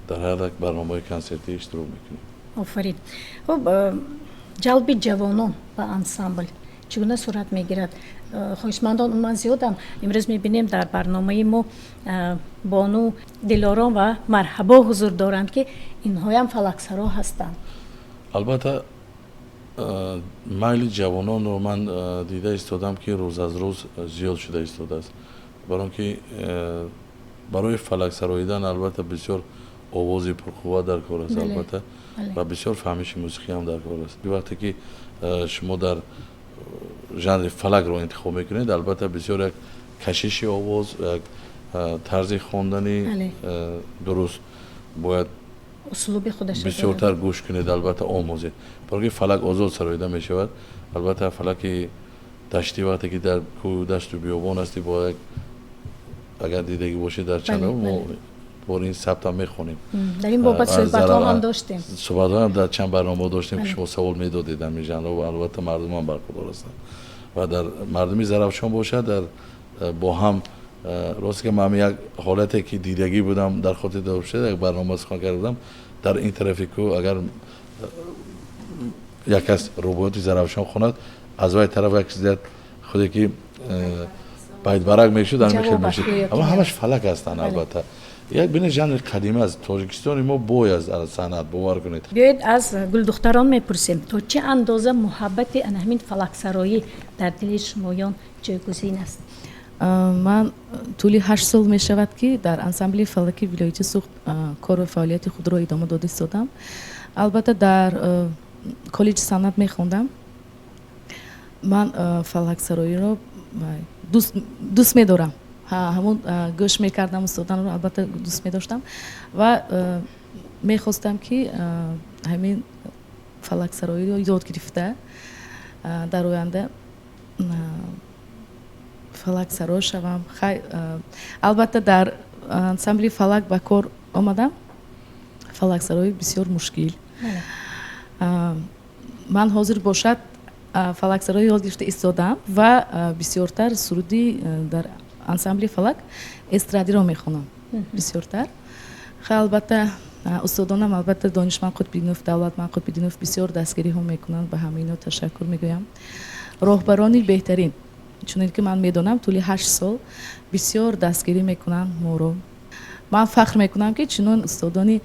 در هر یک برنامه کنسرتی اشتراک میکنیم. آفرین. خب جلب جوانان به انسامبل چگونه صورت میگیرد؟ خواهشمندان من زیادم امروز میبینیم در برنامه ما بانو دلارام و مرحبا حضور دارند که اینها هم فلکسرا هستند. البته میل جوانان رو من دیده ایستادم که روز از روز زیاد شده ایستاده است، برای که برای فلک سراییدن البته بسیار آوازی پرقوت در کار است، البته و بسیار فهمیش موسیقی هم در کار است. وقتی که شما در ژانر فلک رو انتخاب میکنید، البته بسیار یک کشش آواز، یک طرز خواندنی درست باید اسلوب خودش بسیارتر گوش کنید، البته آموزید. برای فلک آزاد سراییده می شود. البته فلک دشتی وقتی که در کوه دشت و بیابان هستی باید اگر دیدگی باشه در چنل ما با این ثبت هم میخونیم. در این بابت صحبت هم داشتیم. صحبت هم در چند برنامه داشتیم که شما سوال میدادید در این ژانر و البته مردم هم برخوردار هستند و در مردمی ظرفشان باشد در با هم راست که من یک حالتی که دیدگی بودم در خاطر داشته یک برنامه سخن کردم در این ترافیکو اگر یک از روبوتی ظرفشان خوند از وای طرف یک چیز خودی که باید برگ میشد در میخیل میشد، اما همش فلک هستن. البته یک بین ژانر قدیمی از تاجیکستان ما باید از صنعت باور کنید. بیایید از گل دختران میپرسیم تا چه اندازه محبت همین فلک سرایی در دل شمایان جایگزین است؟ من طولی 8 سال می شود که در انسامبل فلکی ولایتی سوخت کار و فعالیت خود را ادامه داده استادم. البته در کالج صنعت می خوندم. من فلک سرایی را دوست می دارم. همون گوش می کردم استادان رو البته دوست می داشتم و می خواستم که همین فلک سرایی رو یاد گرفته در آینده فلک سرا شوم. البته در انسامبل فلک به کار آمدم. فلک سرای بسیار مشکل. من حاضر باشد فلک سرای یاد گرفته ایستادم و بسیارتر سرودی در انسامبل فلک استرادی را میخونم بسیارتر. البته استادانم البته دانشمند قطبی‌نوف، دولتمند قطبی‌نوف بسیار دستگیری هم میکنند، به همه اینا تشکر میگویم. راهبرانی بهترین چون که من میدونم طولی 8 سال بسیار دستگیری میکنن ما رو. من فخر میکنم که چنون استادانی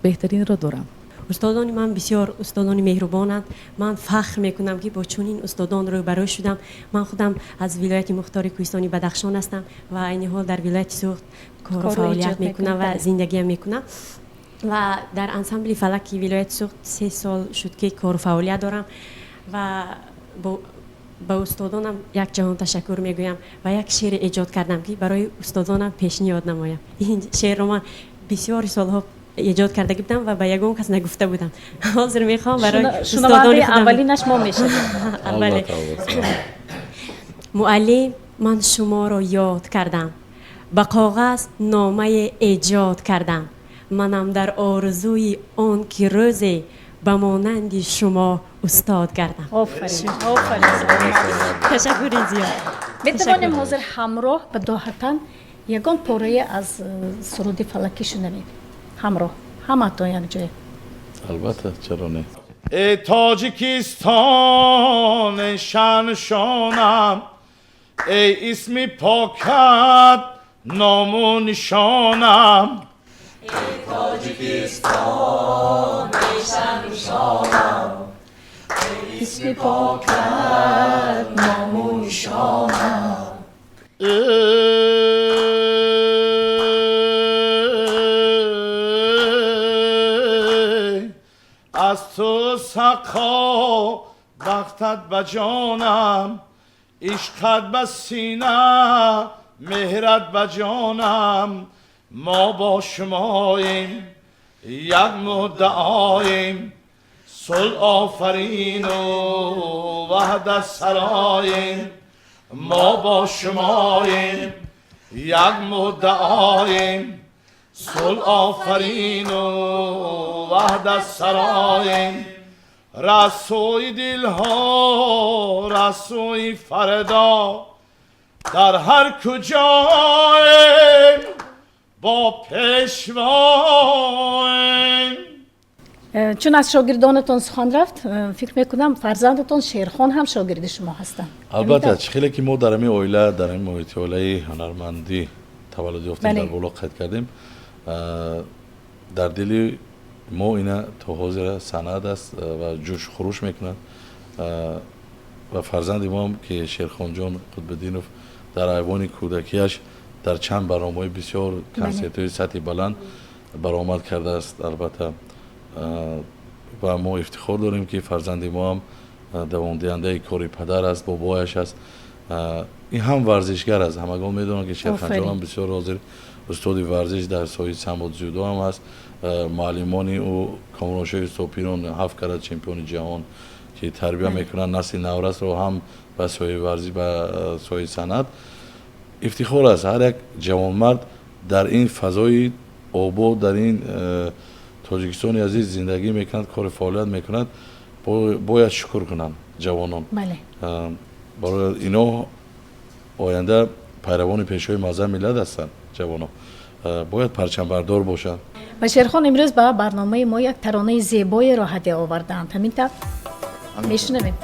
بهترین رو دارم. استادان من بسیار استادان مهربانند. من فخر میکنم که با چنین استادان روبرو شدم. من خودم از ولایت مختار کوهستانی بدخشان هستم و این حال در ولایت سوخت کار و فعالیت میکنم و زندگی میکنم و در انسامبل فلکی ولایت سوخت 3 سال شد که کار و فعالیت دارم و با استادانم یک جهان تشکر میگویم و یک شعر ایجاد کردم که برای استادانم پیشنهاد نمایم. این شعر رو من بسیار سالها ایجاد کرده بودم و به یگان کس نگفته بودم. حاضر میخوام برای استادان خودم اولینش ما میشه. معلم من شما را یاد کردم، به کاغذ نامه ایجاد کردم. منم در آرزوی آن که روزی به مانند شما استاد گردم. آفرین آفرین. تشکر زیاد. بتوانیم حاضر همراه به داهتن یگان پاره از سرود فلکی شنویم. همراه همه تو یک جای. البته چرا نه. ای تاجیکستان شان شانم، ای اسمی پاکت نام و نشانم. اسمی پاکت نام و نشانم. از تو سقا بختت به جانم، عشقت به سینه مهرت به جانم. ما با شماییم یک مدعاییم، صلح آفرین و وحدت سراییم. ما با شماییم یک مدعاییم، صلح آفرین و وحدت سراییم. رسوی دلها رسوی فردا، در هر کجاییم با پیشواییم. چون از شاگردانتون سخن رفت، فکر میکنم فرزندتون شیرخان هم شاگرد شما هستن. البته خیلی که ما در این اویله در این محیط اویله هنرمندی تولد یافتیم در بلوغ قید کردیم، در دل ما اینا تا حاضر سند است و جوش خروش میکنند و فرزند ما هم که شیرخان جان قطب‌الدینوف در ایوان کودکیش در چند برنامه‌های بسیار کنسرت‌های سطح بلند برآمد کرده است. البته و ما افتخار داریم که فرزند ما هم دوام دهنده کار پدر است، بابایش است. این هم ورزشگر است. همگان میدونن که شیرخان جان هم بسیار حاضر استاد ورزش در سایه سمبل جودو هم است. معلمانی او کامرانشاه استوپیرون 7 کرات چمپیون جهان که تربیت میکنن نسل نورس رو هم به سایه ورزش به سایه صنعت. افتخار است هر یک جوانمرد در این فضای آباد در این تاجیکستان عزیز زندگی میکند، کار فعالیت میکند، باید شکر کنند جوانان. بله. برای اینا آینده پیروان پیشوای معظم ملت هستند. جوانان باید پرچم بردار باشند. و شیرخان امروز به برنامه ما یک ترانه زیبایی را هدیه آوردند. همین طور میشنویم.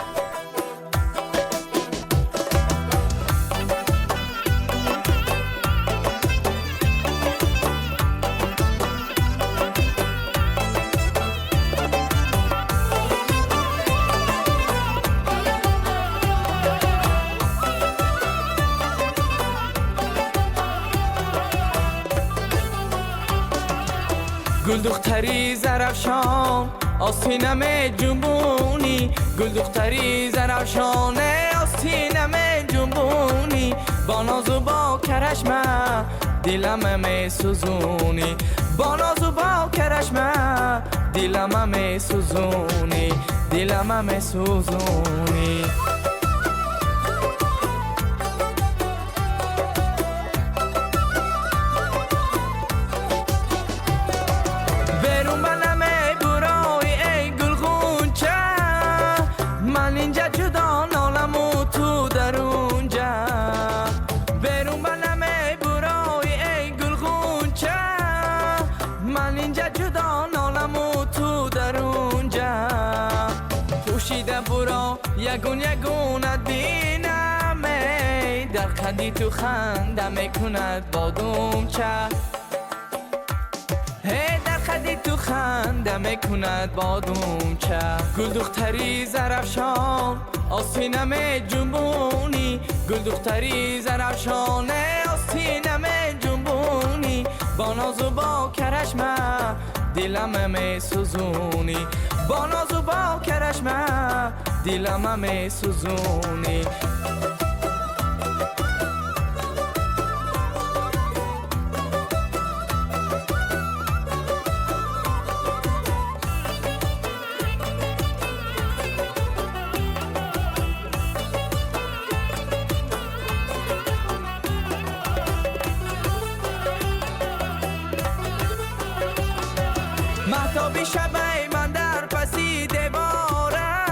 گل دختری زرفشان آستینم جنبونی، گل دختری زرفشان آستینم جنبونی. با ناز و با کرشمه دلم می سوزونی، با ناز و با کرشمه دلم می سوزونی، دلم می سوزونی. یگون یگونت بینم در خندی تو خنده میکند بادوم چه، در خندی تو خنده میکند بادوم چه. گل دختری زرفشان آستینم جنبونی، گل دختری زرفشان آستینم جنبونی. با ناز و با کرشمه دلم می سوزونی، با ناز و با کرشمه دلم می سوزونی. شب من در پسی دیواره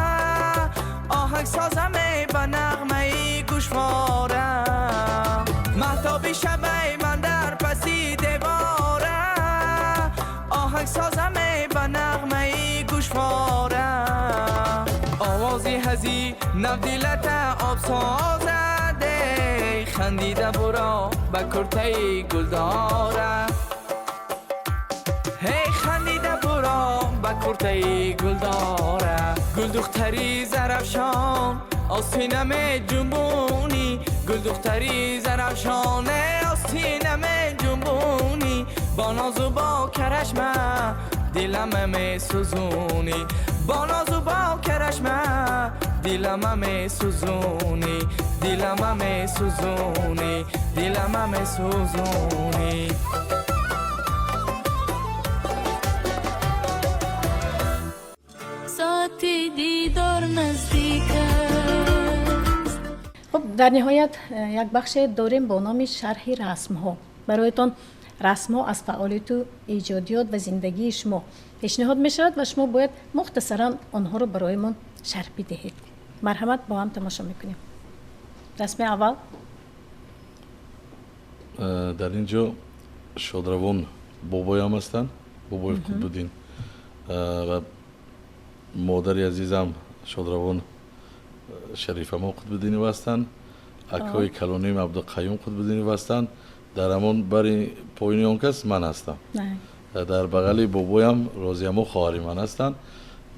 آهنگ سازم به نغمه گوشواره مهتاب شب من در پسی دیواره آهنگ سازم به نغمه گوشواره آوازی هزی نبدیلت آب سازده خندیده برا با کرته گلداره هی خندیده برا با کرته گلداره گل دختری زرفشان آستینم جنبونی گل دختری زرفشان آستینم جنبونی با ناز و با کرشمه دلم می سوزونی با ناز و با کرشمه دلم می سوزونی دلم می سوزونی دلم می سوزونی ساعت دیدار نزدیک است. خب در نهایت یک بخش داریم با نام شرح رسم ها. برایتان رسم ها از فعالیت و ایجادیات و زندگی شما پیشنهاد می شود و شما باید مختصرا آنها رو برایمان شرح بدهید. مرحمت با هم تماشا میکنیم. رسم اول در اینجا شادروان بابایم هستند، بابای قطب‌الدین و مادری عزیزم شادروان شریفما قطب‌الدینی هستند، اکای کلانیم عبدالقیوم قطب‌الدینی هستند. در همون بری پایینی اون کس من هستم. در بغل بابایم رازیما خواهری من هستند.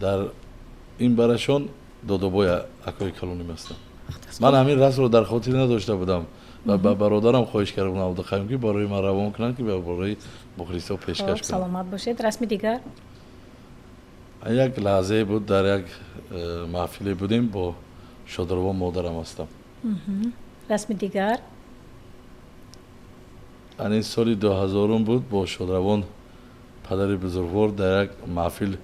در این برشان دادابای اکای کلانیم هستند. من همین رسم رو در خاطر نداشته بودم و به برادرم خواهش کرده بودم عبدالقیوم که برای من روان کنند که برای مخلصا پیشکش کنند. سلامت باشید. رسم دیگر یک لحظه بود در یک محفلی بودیم با شادروان مادرم هستم. رسم دیگر این سال 2000 بود با شادروان پدر بزرگوار در یک محفل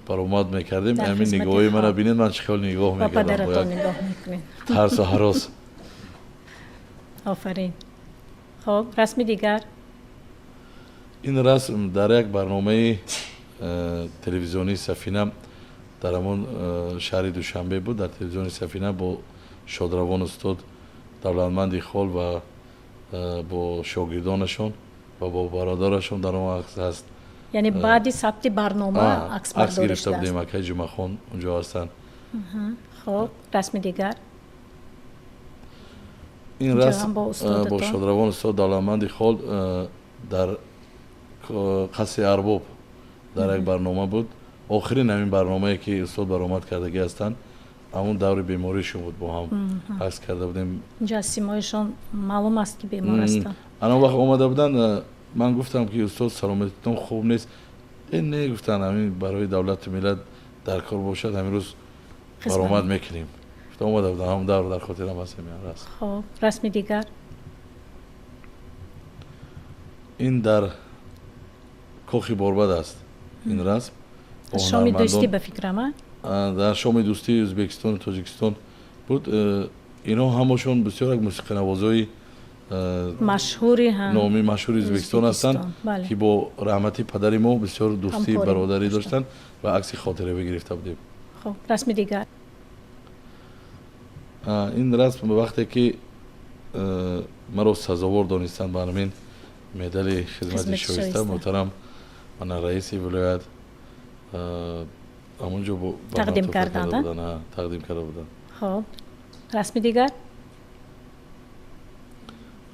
برآمد میکردیم. همین نگاهی من ببینید من چقدر نگاه با میکردم پدرتان نگاه میکنید. ترس و هراس. آفرین. خب رسم دیگر این رسم در یک برنامه تلویزیونی سفینه در همون شهر دوشنبه بود. در تلویزیون سفینه با شادروان استاد دولتمند خال و با شاگردانشون و با برادرشون در اون عکس هست. یعنی بعد ثبت برنامه عکس برداری گرفته شده بودیم. است. اکای جمعه خان اونجا هستن. خب رسم دیگر این اینجا رسم هم با با استادتان. شادروان استاد دولتمند خال در قصر ارباب در یک برنامه بود. آخرین همین برنامه‌ای که استاد برآمد کردگی هستند. همون دور بیماریشون بود با هم عکس کرده بودیم. اینجا از سیمایشان معلوم است که بیمار هستند. اون وقت اومده بودن من گفتم که استاد سلامتیتون خوب نیست. این نه گفتن همین برای دولت و ملت در کار باشد همین روز برآمد میکنیم. گفتم اومده بودن هم در خاطرم هست همین رسم. خب رسم دیگر این در کاخی باربد است این رسم. با شام دوستی هنرمندان به فکرمه در شام دوستی ازبکستان و تاجیکستان بود. اینا همشون بسیار یک موسیقی نوازای مشهوری هم نامی مشهور ازبکستان هستند بله. که با رحمتی پدری ما بسیار دوستی همکاری برادری داشتن. داشتن و عکس خاطره بگرفته بودیم. خب رسم دیگر این رسم به وقتی که مرا سزاوار دانستند به همین مدال خدمت شایسته محترم من رئیس ولایت همونجا تقدیم کرده بودن. خب رسم دیگر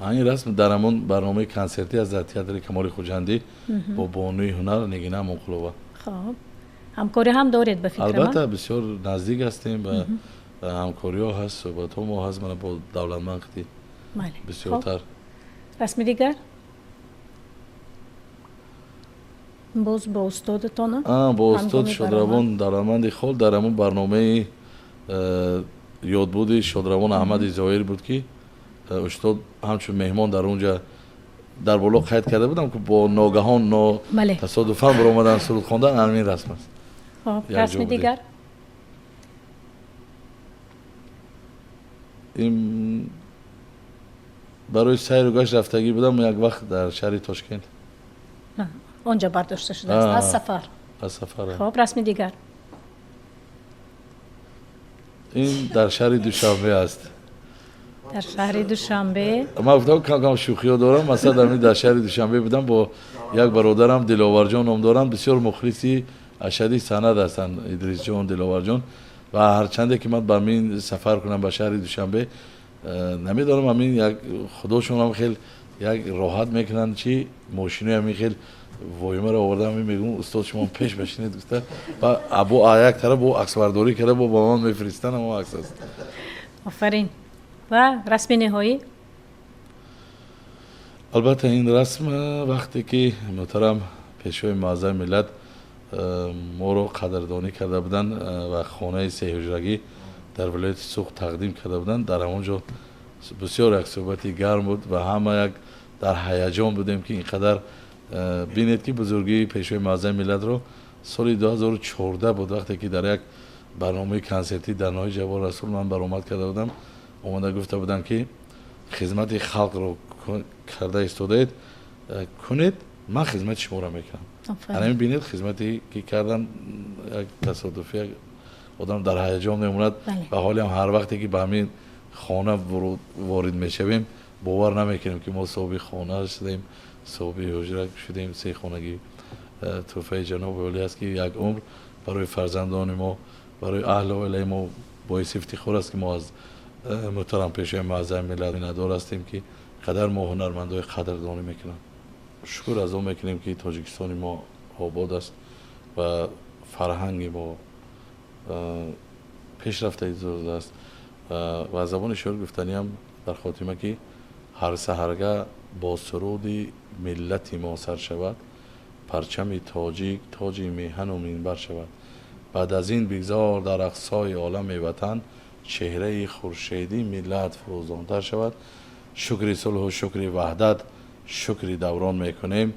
این رسم در همون برنامه کنسرتی از تئاتر کمال خوجندی با بانوی هنر نگینه منقلوبه. خب همکاری هم دارید به فکر من؟ البته بسیار نزدیک هستیم و همکاری ها هست، صحبت ها هست. من با دولتمند خیلی بسیارتر. رسم دیگر باز با استادتان؟ با استاد شادروان دولتمند خال در همون برنامه یادبود شادروان احمد ظاهری بود که استاد همچون مهمان در اونجا در بالا قید کرده بودم که با ناگهان تصادفاً برآمدن سرود خواندن. همین رسم است. خب رسم دیگر این برای سیر و گشت رفتگی بودم یک وقت در شهر تاشکند. آنجا برداشته شده است از سفر. از سفر. خب رسم دیگر این در شهر دوشنبه است. در شهر دوشنبه. من گفتم کم شوخی ها دارم. مثلا در شهر دوشنبه بودم با یک برادرم دلاور جان نام دارم، بسیار مخلصی اشدی سند هستند، ادریس جان دلاور جان. و هر چنده که من با این سفر کنم به شهر دوشنبه نمیدونم همین یک خودشون هم خیلی یک راحت میکنن چی ماشینی هم خیلی وایمه رو آوردم میگم استاد شما پیش بشینید گفته و ابو یک طرف با عکس برداری کرده با من میفرستن اما عکس است. آفرین. و رسم نهایی؟ البته این رسم وقتی که محترم پیشوای معظم ملت ما رو قدردانی کرده بودن و خانه 3 حجرگی در ولایت سوخت تقدیم کرده بودن، در همونجا بسیار یک صحبتی گرم بود و همه یک در هیجان بودیم که اینقدر بینید که بزرگی پیشوای معظم ملت رو سال 2014 بود وقتی که در یک برنامه کنسرتی در نهای جوار رسول من برآمد کرده بودم، اومده گفته بودن که خدمت خلق رو کرده ایستادید کنید، من خدمت شما را میکنم. الان ببینید خدمتی که کردن یک تصادفی آدم در هیجان میموند و حالی هم هر وقتی که به همین خانه وارد میشویم باور نمیکنیم که ما صاحب خانه شدیم، صاحب حجره شدیم. 3 خانگی توفیق جناب ولی است که یک عمر برای فرزندان ما، برای اهل و علی ما باعث افتخار است که ما از محترم پیشوای معظم ملت ندار هستیم که قدر ما هنرمندای قدردانی میکنن. شکر از اون میکنیم که تاجیکستان ما آباد است و فرهنگ ما پیشرفته ایجاد است و از زبان شعر گفتنی هم در خاتمه که هر سحرگه با سرود ملت ما سر شود، پرچم تاجیک تاج میهن و منبر شود، بعد از این بگذار در اقصای عالم وطن چهره خورشیدی ملت فروزانتر شود. شکر صلح و شکر وحدت شکر دوران میکنیم،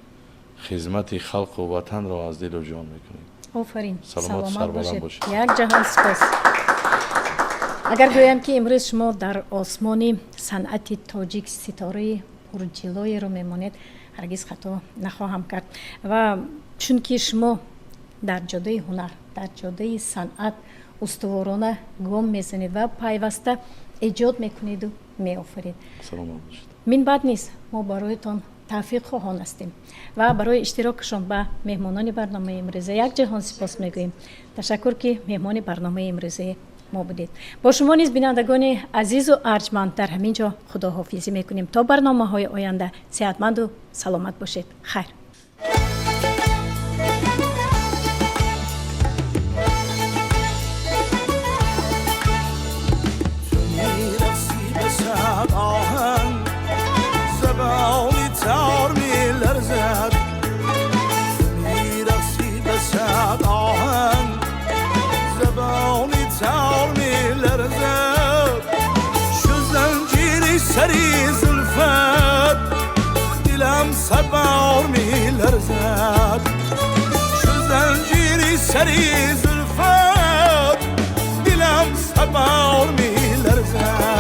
خدمت خلق و وطن را از دل و جان میکنیم. آفرین. سلامت سربلند باشید. یک جهان سپاس. اگر گویم که امروز شما در آسمان صنعت تاجیک ستاره پرجلوی رو میمانید هرگز خطا نخواهم کرد و چون که شما در جاده هنر، در جاده صنعت استوارانه گام میزنید و پیوسته ایجاد میکنید و میآفرید. سلامت باشید. من بد نیست، ما برایتان توفیق خواهان هستیم و برای اشتراکشان به مهمانان برنامه امروزه یک جهان سپاس میگوییم. تشکر که مهمان برنامه امروزه ما بودید. با شما نیز بینندگان عزیز و ارجمند در همین جا خداحافظی میکنیم تا برنامه های آینده. صحتمند و سلامت باشید. خیر. تار میلرزد میرقصی به صد آهن، زبانی تار میلرزد شو زنجیری سری زلفت، دلم صد بار میلرزد شو زنجیری سری زلفت، دلم صد بار میلرزد.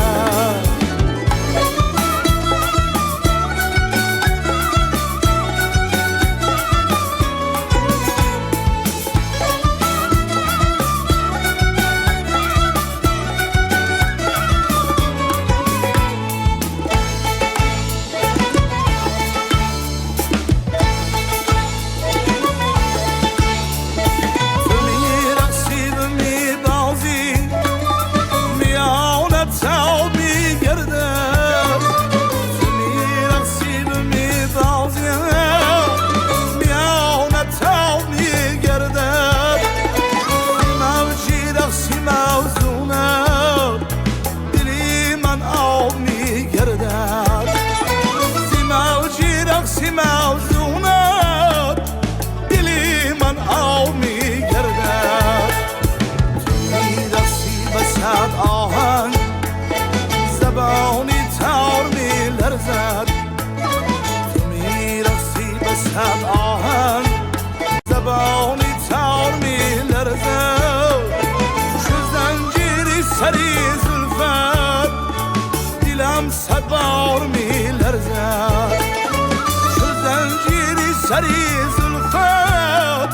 سری زلفت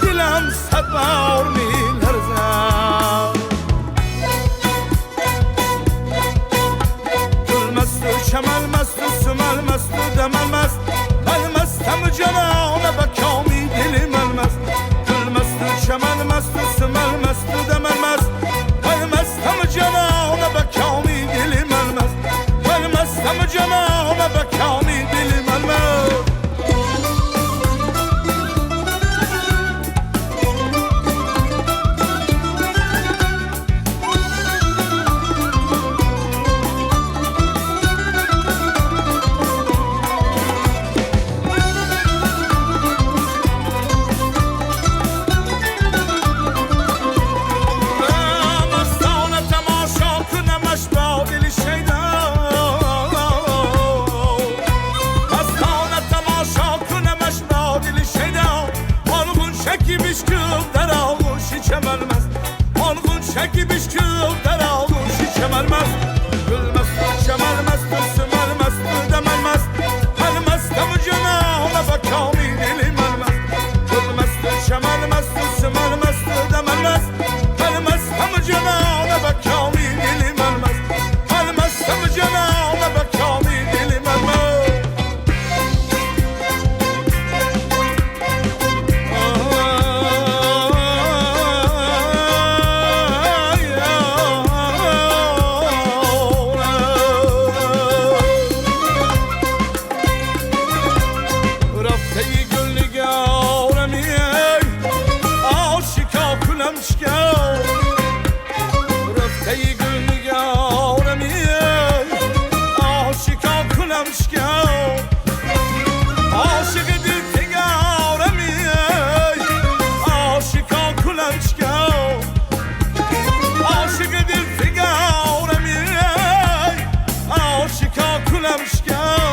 دلم صد بار میلرزم گل مست و چمن مست و سمن مست و دمن مست من مستم جنان به کامی دل من مست گل مست و چمن مست و سمن مست و دمن مست من مستم جنان به کامی دل من مست من مستم جنان به کامی دل من مست شکی بشکل در آغوشی چمن مست گل مست و چمن مست و سمن مست و دمن مست من مستم جنان به کامی دل من مست گل مست و چمن مست و سمن مست و دمن مست من مستم جنان به کامی دل من مست من مستم جنان به کامی دل من مست Aşık